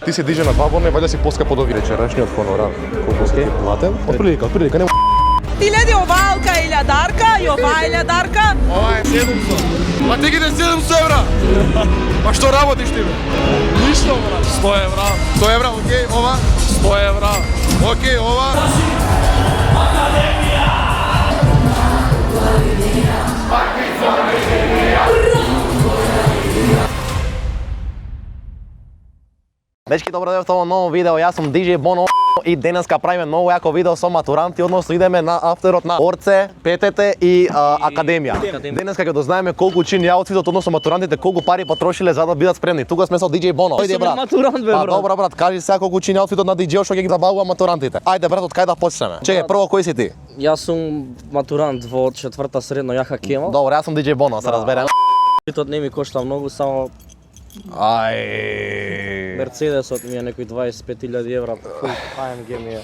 Ти си диже на два бона и вајде си поскапо до вечерашниот хонорар. Колку си платен? Отприлика, нема. 1000 овалка, 1000-дарка и оваа 1000-дарка. Ова е 700. Ма ти ги 700 евра. Па што работиш ти бе? Ништо брат. 100 евра. 100 евра, окей, ова. 100 евра. Окей, ова. Дечки, добро дојдовте во ново видео. Јас сум DJ Bono и денеска правиме ново јако видео со матуранти, односно идеме на афтерот на Орце, ПТТ и Академија. Денеска ќе дознаеме колку чини аутфитот, односно матурантите колку пари потрошиле за да бидат спремни. Тука сме со DJ Bono. Ојде брат. Матурант бе брат. Добро брат, кажи сега колку чини аутфитот на DJ што ќе ги забавува матурантите. Ајде брат, од кај да почнеме? Чекај, прво кој си ти? Јас сум матурант во 4-та средно Јаха Кемал. Добро, јас сум DJ Bono, се разбереме. Аутфитот не ми кошта многу, само Ај. Мерцедесот ми е некои 25.000 евра. AMG ми е.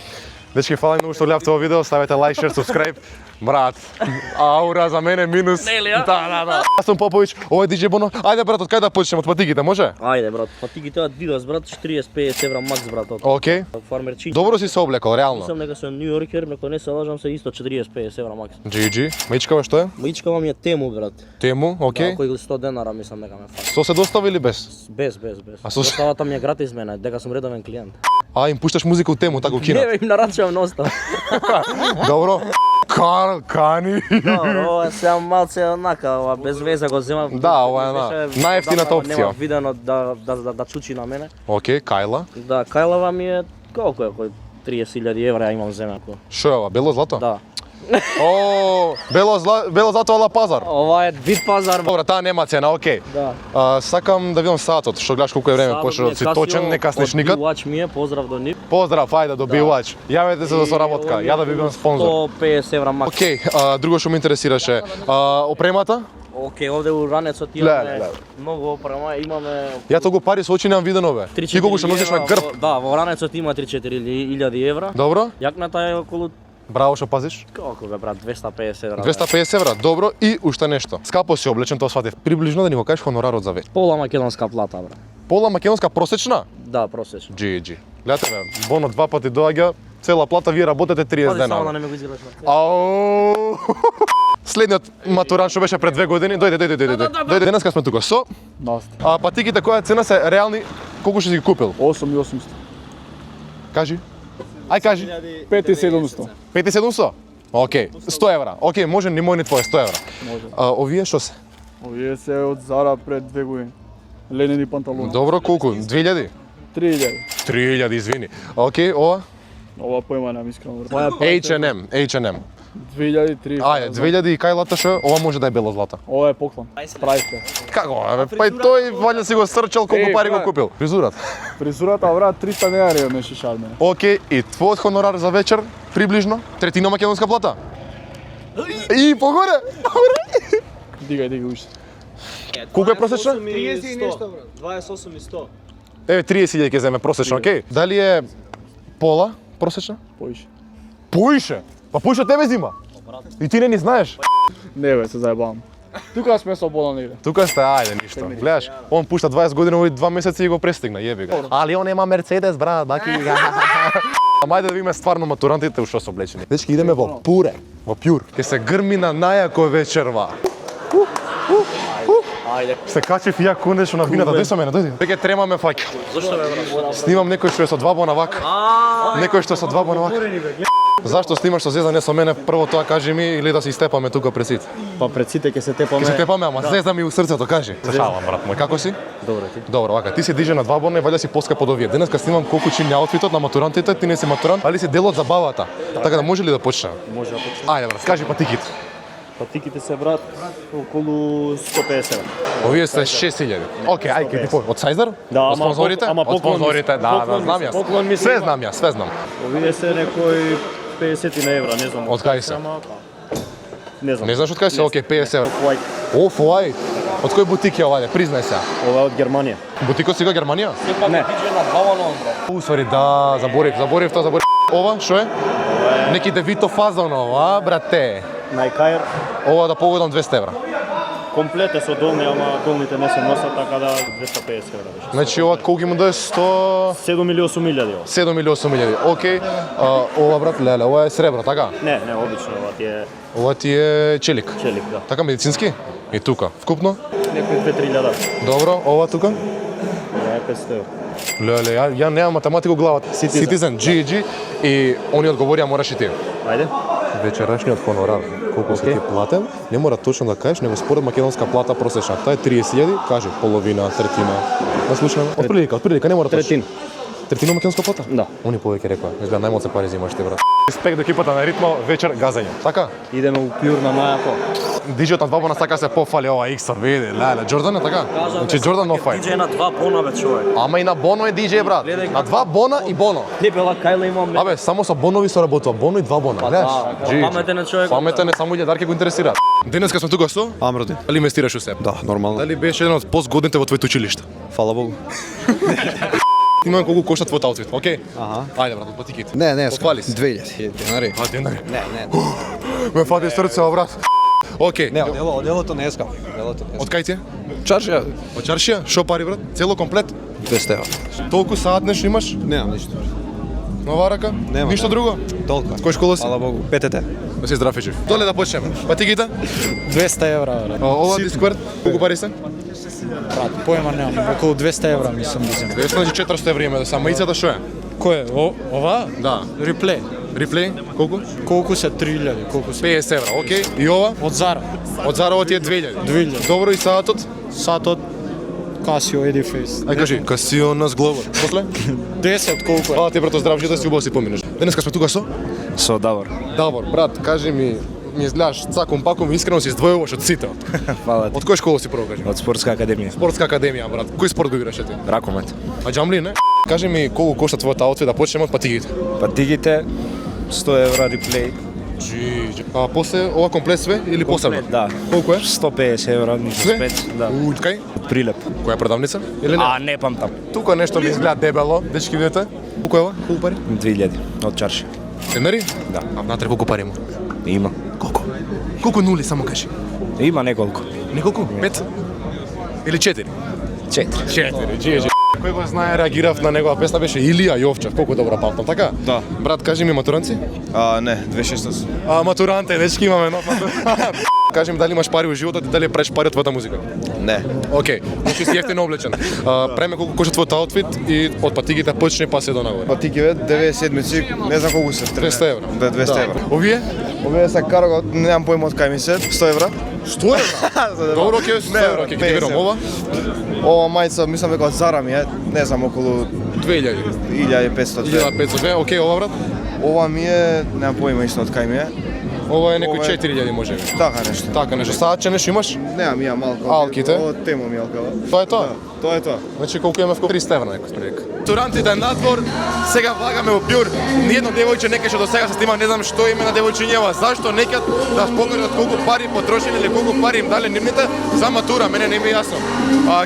Дечки, фала многу што гледавте ова видео, ставете лайк, шер, субскрайб. Брат, аура за мене минус. Не ли, а? Да. Јас сум Поповиќ, ова е DJ Bono. Ајде брат, од кај да почнеме? Од патиките, може? Ајде брат, патиките од Adidas брат, 40-50 евра макс брат. Окей. Фармерчин. Добро си се облекол, реално. Мислам дека сум Нью Йоркер, ако не се лажам се исто 40-50 евра макс. GG. Маичкава што е? Маичкава ми е Тему брат. Тему, окей. Окој 100 денара мислам дека ме фали. Со се достави или без? Без. А со- Доставата ми е гратис мене, дека сум редовен клиент. А, им пушташ музика у Тему, така у Не кинат. бе, им нарачувам носта. Добро. Кани. Добро, ова е сега малце онака, ова без веза го земав. Да, ова е најевтината опција. Нема видено да чучи на мене. Окей, Кајла. Да, Кајлава ми е колку е, кој 30.000 евра ја имам земјако. Шо е ова, бело злато? Да. О, бело злато ала пазар. Ова е вид пазар. Добро, таа нема цена, окей. Да. Сакам да видам сатот, што гледаш колку е време, почнеш да си точен, не каснеш никад. Билач ми е, поздрав до нив. Поздрав, ајде добивач. Јавете се за соработка, ја да ви бидам спонзор. 150 евра макс. Окей, друго што ме интересираше, опремата? Окей, овде у ранецот Леле. имаме многу опрема, имаме Ја толку пари со очи немам видено бе. Ти колку што носиш на грб? Да, во ранецот има 3-4 илјади евра. Добро? Јакната е околу Браво што пазиш. колку бе брат, 250 евра. 250 евра, добро и уште нешто. Скапо си облечен, тоа сватив. Приближно да ни го кажеш хонорарот за вечер. Пола македонска плата бе. Пола македонска просечна? Да, просечно. GG. Гледате бе, Боно 2 пати доаѓа, цела плата, вие работете 30 Пази само да дена. не ме го изиграш. Ау! Следниот матурант што беше пред 2 години, дојде. Денеска сме тука со патиките која цена се реални, колку што си ги купил? 8800. Кажи. Ај кажи. 5700. 5700? Окей. 100 евра. Окей, може ни мој ни твое 100 евра. Може. Овие што се? Овие се од Зара пред 2 години. Ленени панталони. Добро, колку? 2000? 3000. 3000, извини. Окей, ова? Ова појма немам искрено брат. H&M. 2003. Ајде, 2000 и кај што? Ова може да е бело злато. Ова е поклон. Прајсте. Како, бе? Па и тој ваljda си го стрчал колку пари го купил. Фризурат. Фризурата брат 300 денари ме шиша од мене. Окей, и твојот хонорар за вечер приближно? Третина македонска плата? И погоре. Дигај уште. Колку е просечна? 30 и нешто брат. 28 и 100. Еве 30.000 ќе земе просечно, окей. Дали е пола просечна? Поише. Поише. Па поише од тебе зима. И ти не ни знаеш. Не бе, се заебавам. Тука сме со бола негде. Тука сте, ајде ништо. Гледаш, он пушта 20 години, овој 2 месеци и го престигна, јеби го. Али он нема Мерцедес, брат, баки. Ама ајде да видиме стварно матурантите ушто се облечени. Дечки, идеме во Пуре, во Пјур. Ке се грми на најако вечерва. Ајде. Се качев и ја конечно на вината, дој со мене, дојди. Веќе тремаме фаќа. Зошто бе брат? Снимам некој што е со 2 бона вака. Некој што е со 2 бона вака. Зашто снимаш со Зеза, не со мене? Прво тоа кажи ми или да се истепаме тука пред сите. Па пред сите ќе се тепаме. Ќе се тепаме, ама Зеза ми у срцето, кажи. Се шалам, брат мој, како си? Добро ти. Добро, вака, ти си диже на 2 бона и ваljda си поскапо од овие. Денеска снимам колку чини аутфитот на матурантите, ти не си матурант, али си дел од забавата. Така да може ли да почнеме? Може да почнеме. Ајде брат, кажи патиките. Патиките се брат околу 150 евра. Овие се 6000. Окей, ајде ќе ти по. Од Сайзар? Да, од ама спонзорите? ама Од поклон ми се. спонзорите, да, Поклон ми знам се, јас. поклон ми се Све има. знам јас, све знам. Овие се некои 50 на евра, не знам. Од кај се? Ама, Не знам. Не знаеш од кај се? Окей, 50 евра. Лайк. Оф, оај. Од кој бутик е ова, признај се. Ова е од Германија. Бутикот си го Германија? Не. Усвари, да, заборев тоа. Ова, шо е? Неки Девито фазон ова, брате. Најкајер. Ова да погодам 200 евра. Комплете со долни, ама долните не се носат, така да 250 евра беше. Значи ова колку има да е 100 7 или 8 илјади ова. 7 или 8 илјади. Океј. Ова брат, леле, ова е сребро, така? Не, обично, Ова ти е челик. челик, да. Така медицински? И тука. Вкупно? Некои 2-3 илјада. Добро, ова тука? Ова е 500 евра. Леле, ја немам математика у главата. Citizen, GG и они одговорија мораш и ти. Ајде. Вечерашниот хонорар, колку се ти платен, не мора точно да кажеш, него според македонска плата просечна. Таа е 30.000, кажи половина, третина. Да слушнеме. Отприлика, не мора точно. Третина македонска плата? Да. Они повеќе рекоа, изгледа најмалце пари взимаш ти брат. Респект до екипата на Ритмо, вечер газање. Така? Идеме у пјур на најако. Диџејот на 2 бона сака се пофали ова Иксор, види, леле, Џордан е така? Значи Џордан нов фајт. Диџеј на 2 бона бе човек. Ама и на Боно е диџеј брат. На 2 бона и Боно. Не бела Кајла имам. Абе, само со бонови се работува, Боно и 2 бона, гледаш? Паметен е човек. Паметен е, само илјадарки го интересираат. Денеска сме тука со? Амродин. Дали инвестираш у себе? Да, нормално. Дали беше еден од позгодните во твоето училиште? Фала Богу. Имам колку кошта твојот аутфит, окей? Аха. Ајде брат, патиките. Не, Пофали се. 2000 денари. А, денари. Не. Ме фати срцево брат. Окей. Не, оделото не ескам. Од кај ти е? Чаршија Од чаршија? Шо пари брат? Цело комплет? 200 евра. Толку саат нешто имаш? Немам ништо. Нова рака? Нема, Ништо нема. друго? Толку. Кој школа си? Фала Богу. ПТТ. Да си здрав и жив. Доле да почнеме. Патиките? 200 евра, брат. Ова дисквард? Колку пари се? Брат, поема немам. Околу 200 евра мислам да земам. 200, значи 400 евра има да са. Маицата шо е? Кој е? Ова? Да. Реплей. Реплей? Колку? Колку се 3000, колку се? 50 евра, окей. И ова? Од Зара. Од Зарово ти е 2000. 2000. Добро, и саатот? Сатот Casio Ediface. Ај кажи, Casio нас Glover. После? 10 колку е? Фала ти брато, здрав живот, си убаво си поминеш. Денеска сме тука со? Со Давор. Давор, брат, кажи ми изгледаш цаком паком, искрено си издвојуваш од сите. Фала ти. Од која школа си прво кажи? Од спортска академија. Спортска академија, брат. Кој спорт го играше ти? Ракомет. А џамли, не? Кажи ми колку кошта твојот аутфит, да почнеме од патигите. Патигите 100 евра реплей. А после ова комплет све или посебно? Да. Колку е? 150 евра, ништо Све? спец. Да. Од кај? Прилеп. Која продавница? Или не? А, не памтам. Тука нешто ми изгледа дебело, дечки видите? Колку е ова? Колку пари? 2000 од чаршија. Денари? Да. А внатре колку пари има? Има. Колку? Колку нули, само кажи. Има неколку. Неколку? 5? Или 4? 4. 4, GG. Кој го знае, реагирав на негова песна, беше Илија Јовчев, колку добро памтам, така? Да. Брат, кажи ми матуранци? Не, 2016. Матуранте, дечки имаме нов матурант. Кажи ми дали имаш пари во животот и дали правиш пари од твојата музика? Не. Океј, значи си ефтино облечен. Преме колку кошта твојот аутфит и од патигите почни па се до нагоре. Патикиве, 9 седмици, не знам колку се. 200 евра. Да, 200 евра. Овие? Овие се карго, немам појма од кај ми се, 100 евра. 100 евра? Добро, океј, 100 евра, океј, ќе ти верувам. Ова? Ова мајца, мислам дека од Зара ми е, не знам, околу 2000. 1500. 1500, океј, ова брат? Ова ми е, немам појма исто од кај ми е. Ова е некој Ова е- 4000 може би. Така нешто. Така нешто. Саатче нешто имаш? Немам, имам малку. Алките? Ова тема ми алкава. Тоа е тоа? Тоа е тоа. Значи колку имаме вкупно 300 евра некој прилика. Турантите надвор, сега влагаме во пјур. Ниедно девојче не кеше до сега се снима, не знам што име на девојчињева. Зашто некад да покажат колку пари потрошиле или колку пари им дале нивните за матура, мене не ми е јасно.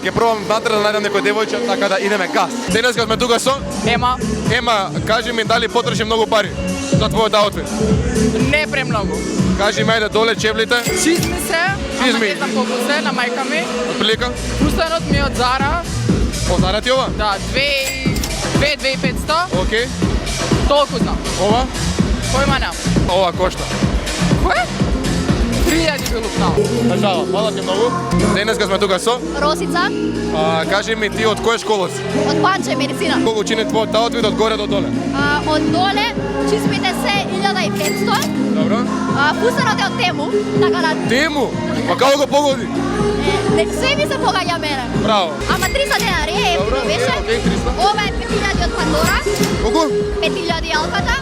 Ќе пробам внатре да најдам некој девојче, така да идеме газ. Денеска сме тука со Ема, Ема, кажи ми дали потроши многу пари за твојот аутфит. не премногу. Кажи ми ајде доле чевлите, Чизми се, ама Чизми. не знам колку се, на мајка ми. прилика. Пустанот ми е од Зара, Озара ти ова? да, 2500, Океј. толку знам. Ова? Појма немам. Ова кошта. Кој? 3000 би лупнал. Жала, фала ти многу. Денеска сме тука со. Росица, Кажи ми ти од која школа си? од Панче, медицина. Колку чини твојот аутфит од горе до доле? Од доле, чизмите се 1500, Добро. пустанот е од Тему, така да Тему? Па како го погоди? све ми се погаѓа мене. Браво. Ама 300 денари е ефтино беше. окей, 300. Ова е 5000 од Пандора, Колку? 5000 алката,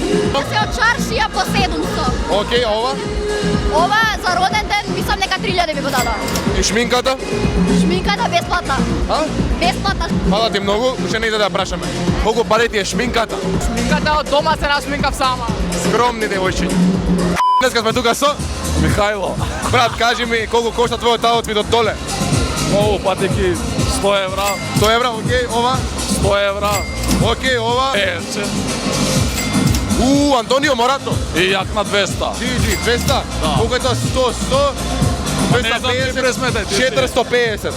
се од чаршија по 700. Океј, а ова? Ова за роден ден, мислам дека 3000 би го дадаа. И шминката? Шминката бесплатна. А? Бесплатна. Фала ти многу, уште не иде да прашаме. Колку пари ти е шминката? Шминката од дома се нашминкав сама. Скромни девојчиња. Денеска сме тука со Михајло. Брат, кажи ми колку кошта твојот аутфит од доле? Оу, патеки 100 евра, 100 евра, океј, ова? 100 евра, Океј, ова? ерче Антонио Морато. и јак на 200. GG, 200? Колку е тоа? 100, 100? 250, 450.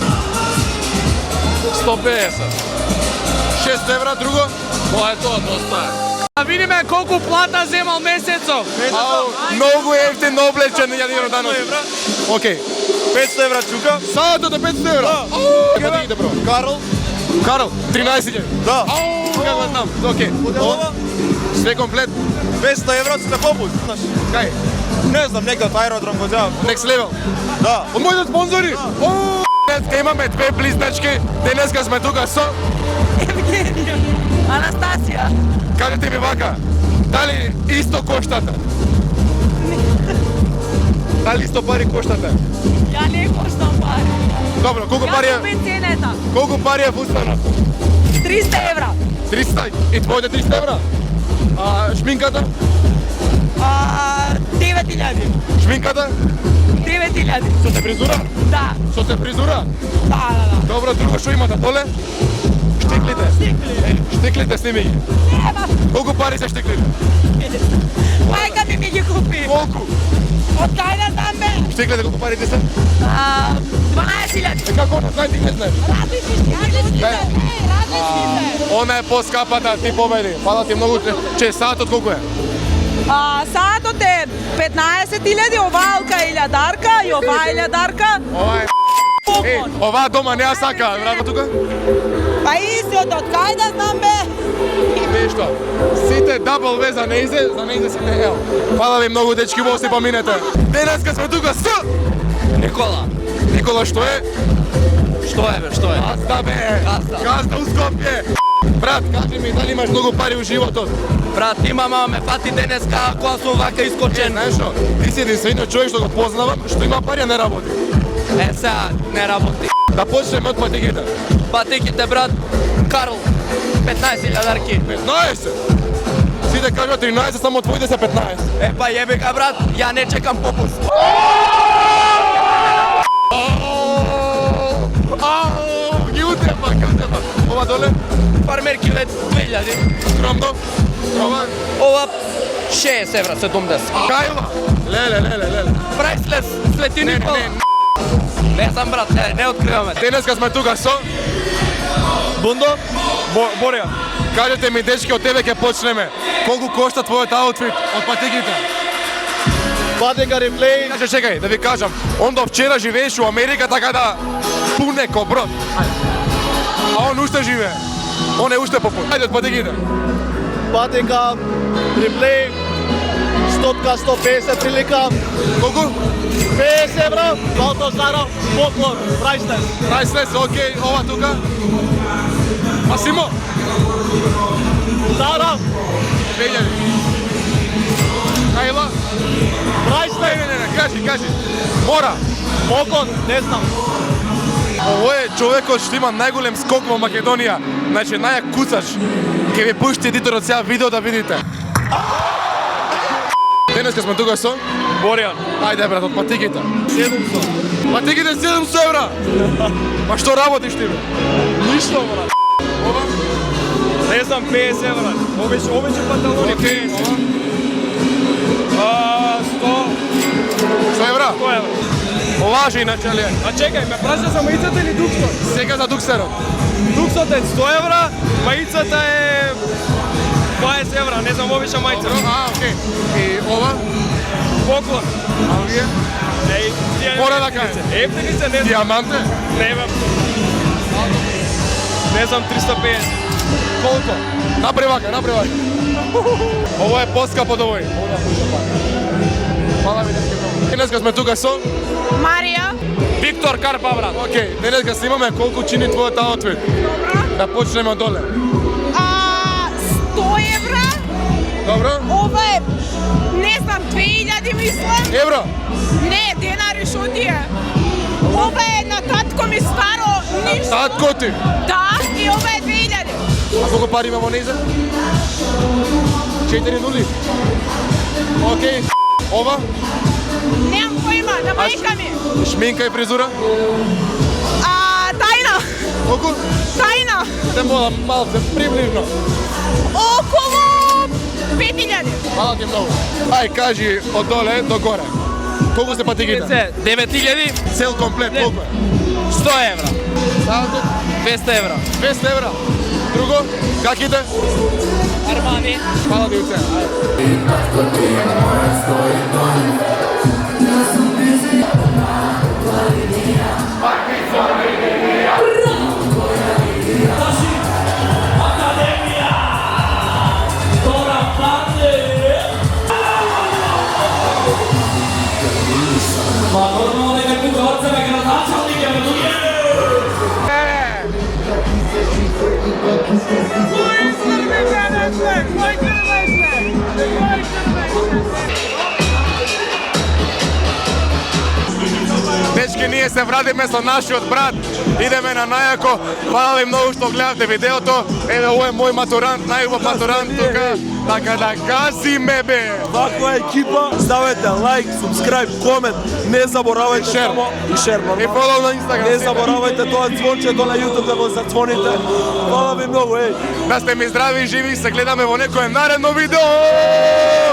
150. 6 евра, друго? Тоа е тоа, доста е. Да видиме колку плата земал месецов. Многу ефтин облечен јадино данос. Океј. 500 евра чука. Саатот е 500 евра. Падигите, бро. Карл, 13.000. Да. Како знам, океј. Ова? Све комплет. 200 евра сте попуст. Кај? Не знам, некој од аеродром го дава. Next level. Да. Од моите спонзори. Денеска имаме две близначки. Денеска сме тука со... Евгенија. Анастасија. Кажете ми вака, дали исто коштата? Дали исто пари коштате? Ја не коштам пари. Добро, колку пари Ја сум е? ценета. Колку пари е фустанот? 300 евра. 300 и твоите 300 евра? А шминката? 9000. Шминката? 9000. Со се фризура? Да. Со се фризура? Да. Добро, друго што имате доле? Штиклите. Штиклите сними ги. Колку пари се штиклите? Мајка ми ги купи. Колку? Од кај да знам бе? Штиклите колку парите се? 12.000. Како не знаеш, ти не знаеш. Различни се. Она е поскапата, ти победи. Фала ти многу, че саатот колку е? Саатот е 15.000, оваа е 1000-дарка и оваа е 1000-дарка. Ова е оваа дома не ја сака, врата тука? Па истиот, од кај да знам бе? Нешто. Сите дабл ве за нејзе сите ел. Фала ви многу дечки, во се поминете. Денеска сме тука со... Никола. Никола, што е? Што е бе, што е? Газда бе! Газда у Скопје! Брат, кажи ми, дали имаш многу пари у животот? Брат, имам, ама ме пати денеска кога сум вака искочен. Знаеш што? Ти си единствениот човек што го познавам, што има пари, а не работи. Сега не работи. Да почнеме од патиките. Патиките, брат, Карл, 15.000 дарки. 15! Сите кажат 13, само твоите се 15. Па јебе га, брат, ја не чекам попуст. Ги утепа. Ова доле? Фармерки ве 2000. Скромно? Ова? Ова 60 евра, 70. Кајва? Леле. Прайслес, Свети Никола. Не знам, брат, не откриваме. Денеска сме тука со... Бундо? Борија. Кажете ми, дечки, од тебе ќе почнеме. Колку кошта твојот аутфит од патиките? Патика реплей. Чекај, да ви кажам. Он до вчера живееше у Америка, така да пуне ко брод. А он уште живее. Он е уште попун. Ајде од патиките. Патика реплей. Стопка 150 прилика. Колку? 50 евра. Колто Зара, поклон, прайслес. Прайслес, окей, ова тука. Масимо? Зара, 2000. Кајва? прайслес. Не, кажи. Мора. Поклон, не знам. Ово е човекот што има најголем скок во Македонија. Значи, најак куцач. Ке ви пушти едиторот сега видео да видите. Денеска сме тука со... Боријан. Ајде, брат, од патиките. 700. Патиките 700 евра! Па што работиш ти, бе? Ништо, брат. Ова? Не знам, 50 евра. Обиче панталони. Окей, 100. 100 евра? 100 евра. Ова же иначе, ли? А чекај, ме прашаш за мајицата или дуксот? Сега за дуксерот. Дуксот е 100 евра, мајицата е 20 евра, не знам обича мајица. Окей. И ова? Поклон. А овие? Мора да кажеш. Ефтини се, не знам. Диаманте? Не знам. Не знам, 350. Колко? Направи вака. Ово е поскапо од овој. Фала ви днеска многу. Денеска сме тука со... Марија. Виктор Карпа, брат. Окей, денеска снимаме колку чини твојот аутфит. Добро. Да почнеме од доле. 100 евра. Добро? Ова е, не знам, 2000 мислам. Евро? Не, денари шо ти е. Ова е на татко ми старо, ништо. Татко ти? Да, и ова е 2000. А колку пари има во нејзе? 4 нули. Окей. Ова? Немам појма, на мајка ми. Шминка и фризура? Тајна. Колку? Тајна. Те мола малце, приближно. Околу 5000. Фала ти многу. Ај, кажи од доле до горе. Колку се патиките? 9000, Цел комплет, колку е? 100 евра, Салатот? 200 евра. 200 евра. Друго? Каките? Армани. Фала ви уце. Дечки, ние се врадиме со нашиот брат, идеме на најако. Фала ви многу што гледавте видеото. Еве, ово е мој матурант, најубав матурант тука. Така да газиме бе! Ваква екипа, ставете лайк, субскрайб, комент, не заборавајте Шер. само и шер, И фолоу на Инстаграм. не заборавајте тоа звончето на YouTube да го зацвоните. Фала ви многу, еј. Да сте ми здрави и живи, се гледаме во некое наредно видео.